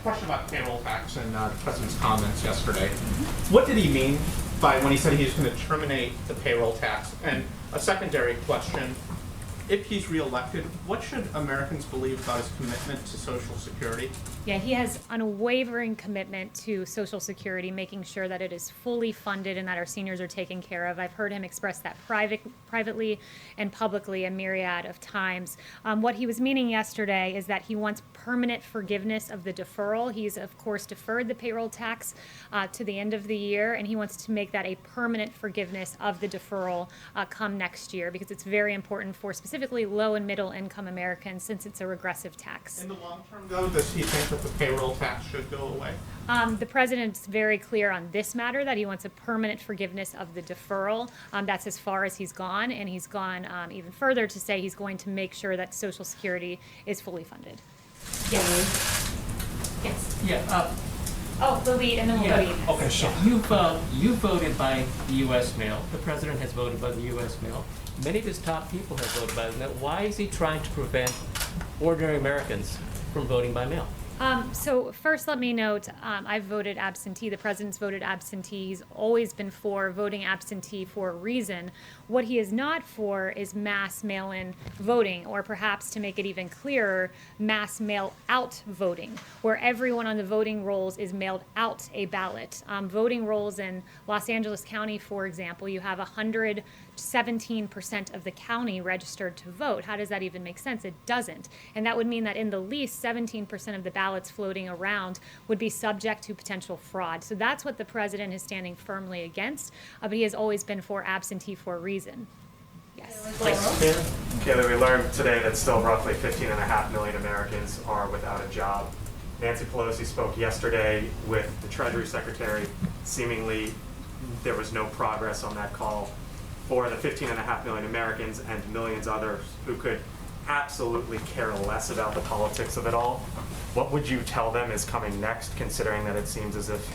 question about payroll tax and the president's comments yesterday. What did he mean by when he said he was going to terminate the payroll tax? And a secondary question, if he's reelected, what should Americans believe about his commitment to Social Security? Yeah, he has unwavering commitment to Social Security, making sure that it is fully funded and that our seniors are taken care of. I've heard him express that privately and publicly a myriad of times. What he was meaning yesterday is that he wants permanent forgiveness of the deferral. He's, of course, deferred the payroll tax to the end of the year, and he wants to make that a permanent forgiveness of the deferral come next year, because it's very important for specifically low and middle income Americans, since it's a regressive tax. In the long term, though, does he think that the payroll tax should go away? The president's very clear on this matter, that he wants a permanent forgiveness of the deferral. That's as far as he's gone, and he's gone even further to say he's going to make sure that Social Security is fully funded. Yes. Yes. Yeah. Oh, the lead, and then we'll go to you. Okay, sure. You voted by the U.S. mail. The president has voted by the U.S. mail. Many of his top people have voted by the mail. Why is he trying to prevent ordinary Americans from voting by mail? So first, let me note, I've voted absentee. The president's voted absentee. He's always been for voting absentee for a reason. What he is not for is mass mail-in voting, or perhaps, to make it even clearer, mass mail-out voting, where everyone on the voting rolls is mailed out a ballot. Voting rolls in Los Angeles County, for example, you have 117% of the county registered to vote. How does that even make sense? It doesn't. And that would mean that in the least 17% of the ballots floating around would be subject to potential fraud. So that's what the president is standing firmly against, but he has always been for absentee for a reason. Yes. Kaylee, we learned today that still roughly 15.5 million Americans are without a job. Nancy Pelosi spoke yesterday with the Treasury Secretary. Seemingly there was no progress on that call for the 15.5 million Americans and millions others who could absolutely care less about the politics of it all. What would you tell them is coming next, considering that it seems as if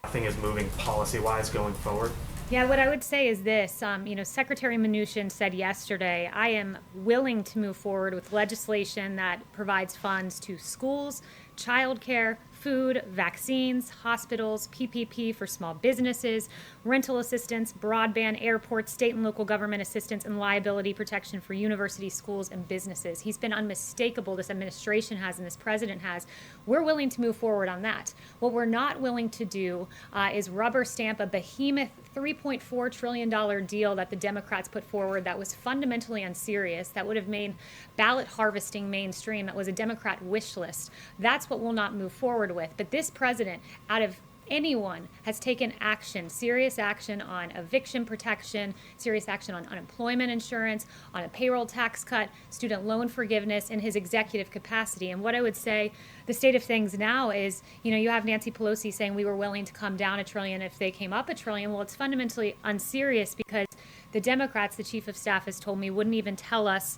nothing is moving policy-wise going forward? Yeah, what I would say is this. Secretary Mnuchin said yesterday, I am willing to move forward with legislation that provides funds to schools, childcare, food, vaccines, hospitals, PPP for small businesses, rental assistance, broadband, airports, state and local government assistance, and liability protection for universities, schools, and businesses. He's been unmistakable, this administration has and this president has. We're willing to move forward on that. What we're not willing to do is rubber stamp a behemoth $3.4 trillion deal that the Democrats put forward that was fundamentally unserious, that would have made ballot harvesting mainstream, that was a Democrat wish list. That's what we'll not move forward with. But this president, out of anyone, has taken action, serious action on eviction protection, serious action on unemployment insurance, on a payroll tax cut, student loan forgiveness in his executive capacity. And what I would say, the state of things now is, you have Nancy Pelosi saying we were willing to come down $1 trillion if they came up $1 trillion. Well, it's fundamentally unserious, because the Democrats, the chief of staff has told me, wouldn't even tell us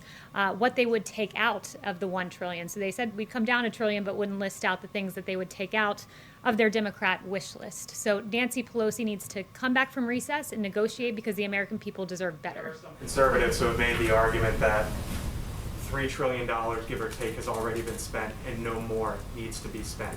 what they would take out of the $1 trillion. So they said we'd come down $1 trillion, but wouldn't list out the things that they would take out of their Democrat wish list. So Nancy Pelosi needs to come back from recess and negotiate, because the American people deserve better. There are some conservatives who have made the argument that $3 trillion, give or take, has already been spent and no more needs to be spent.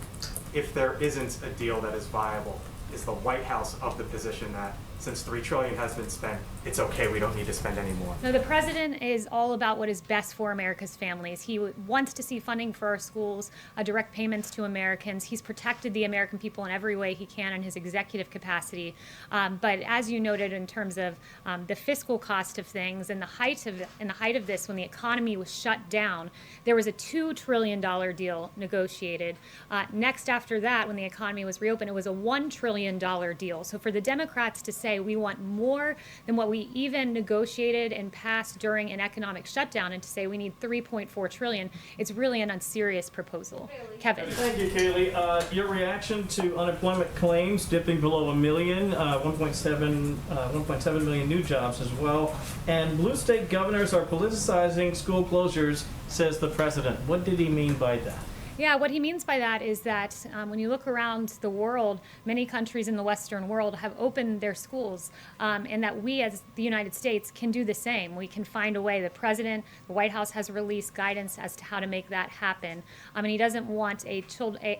If there isn't a deal that is viable, is the White House of the position that since $3 trillion has been spent, it's okay, we don't need to spend any more? No, the president is all about what is best for America's families. He wants to see funding for our schools, direct payments to Americans. He's protected the American people in every way he can in his executive capacity. But as you noted, in terms of the fiscal cost of things and the height of this, when the economy was shut down, there was a $2 trillion deal negotiated. Next after that, when the economy was reopened, it was a $1 trillion deal. So for the Democrats to say we want more than what we even negotiated and passed during an economic shutdown, and to say we need $3.4 trillion, it's really an unserious proposal. Kevin. Thank you, Kaylee. Your reaction to unemployment claims dipping below 1 million, 1.7 million new jobs as well, and blue state governors are politicizing school closures, says the president. What did he mean by that? Yeah, what he means by that is that when you look around the world, many countries in the Western world have opened their schools, and that we as the United States can do the same. We can find a way. The president, the White House has released guidance as to how to make that happen. And he doesn't want a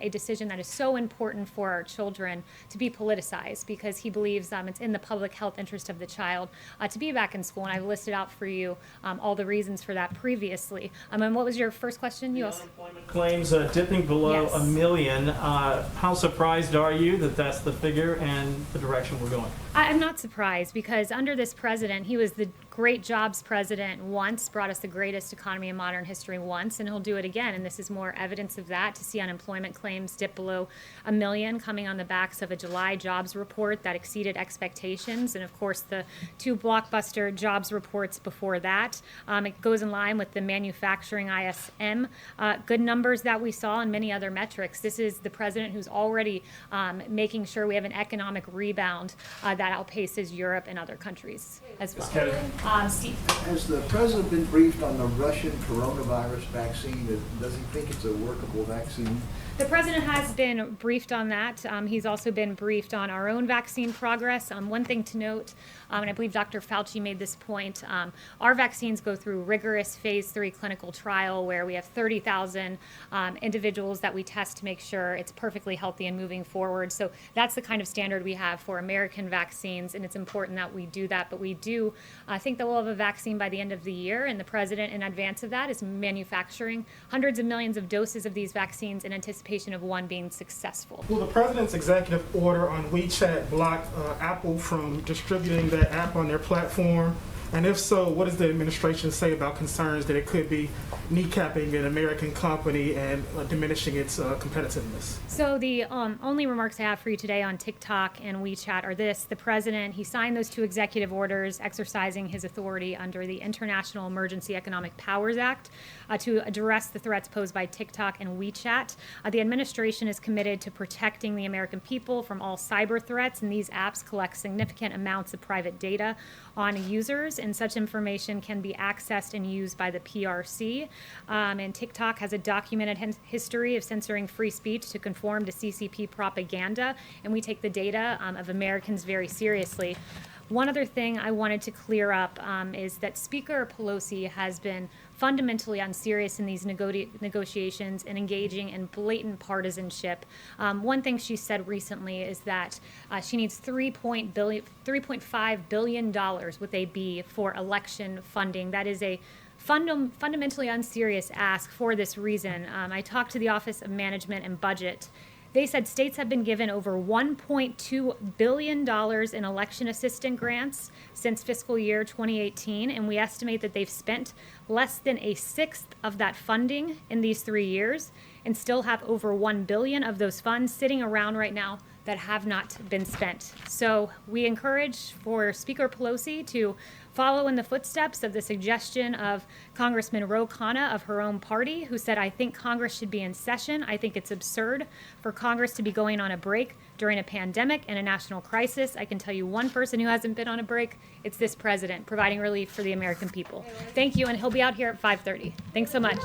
decision that is so important for our children to be politicized, because he believes it's in the public health interest of the child to be back in school. And I've listed out for you all the reasons for that previously. And what was your first question? You also Unemployment claims dipping below Yes. a million. How surprised are you that that's the figure and the direction we're going? I'm not surprised, because under this president, he was the great jobs president once, brought us the greatest economy in modern history once, and he'll do it again. And this is more evidence of that, to see unemployment claims dip below a million, coming on the backs of a July jobs report that exceeded expectations. And of course, the two blockbuster jobs reports before that. It goes in line with the manufacturing ISM good numbers that we saw, and many other metrics. This is the president who's already making sure we have an economic rebound that outpaces Europe and other countries as well. Steve. Has the president been briefed on the Russian coronavirus vaccine? Does he think it's a workable vaccine? The president has been briefed on that. He's also been briefed on our own vaccine progress. One thing to note, and I believe Dr. Fauci made this point, our vaccines go through rigorous phase 3 clinical trial where we have 30,000 individuals that we test to make sure it's perfectly healthy and moving forward. So that's the kind of standard we have for American vaccines, and it's important that we do that. But we do think that we'll have a vaccine by the end of the year, and the president, in advance of that, is manufacturing hundreds of millions of doses of these vaccines in anticipation of one being successful. Will the president's executive order on WeChat block Apple from distributing that app on their platform? And if so, what does the administration say about concerns that it could be kneecapping an American company and diminishing its competitiveness? So the only remarks I have for you today on TikTok and WeChat are this. The president, he signed those two executive orders exercising his authority under the International Emergency Economic Powers Act to address the threats posed by TikTok and WeChat. The administration is committed to protecting the American people from all cyber threats, and these apps collect significant amounts of private data on users, and such information can be accessed and used by the PRC. And TikTok has a documented history of censoring free speech to conform to CCP propaganda, and we take the data of Americans very seriously. One other thing I wanted to clear up is that Speaker Pelosi has been fundamentally unserious in these negotiations and engaging in blatant partisanship. One thing she said recently is that she needs $3.5 billion with a B for election funding. That is a fundamentally unserious ask for this reason. I talked to the Office of Management and Budget. They said states have been given over $1.2 billion in election assistance grants since fiscal year 2018, and we estimate that they've spent less than a sixth of that funding in these 3 years, and still have over $1 billion of those funds sitting around right now that have not been spent. So we encourage for Speaker Pelosi to follow in the footsteps of the suggestion of Congressman Ro Khanna of her own party, who said, I think Congress should be in session. I think it's absurd for Congress to be going on a break during a pandemic and a national crisis. I can tell you one person who hasn't been on a break. It's this president, providing relief for the American people. Thank you, and he'll be out here at 5:30. Thanks so much.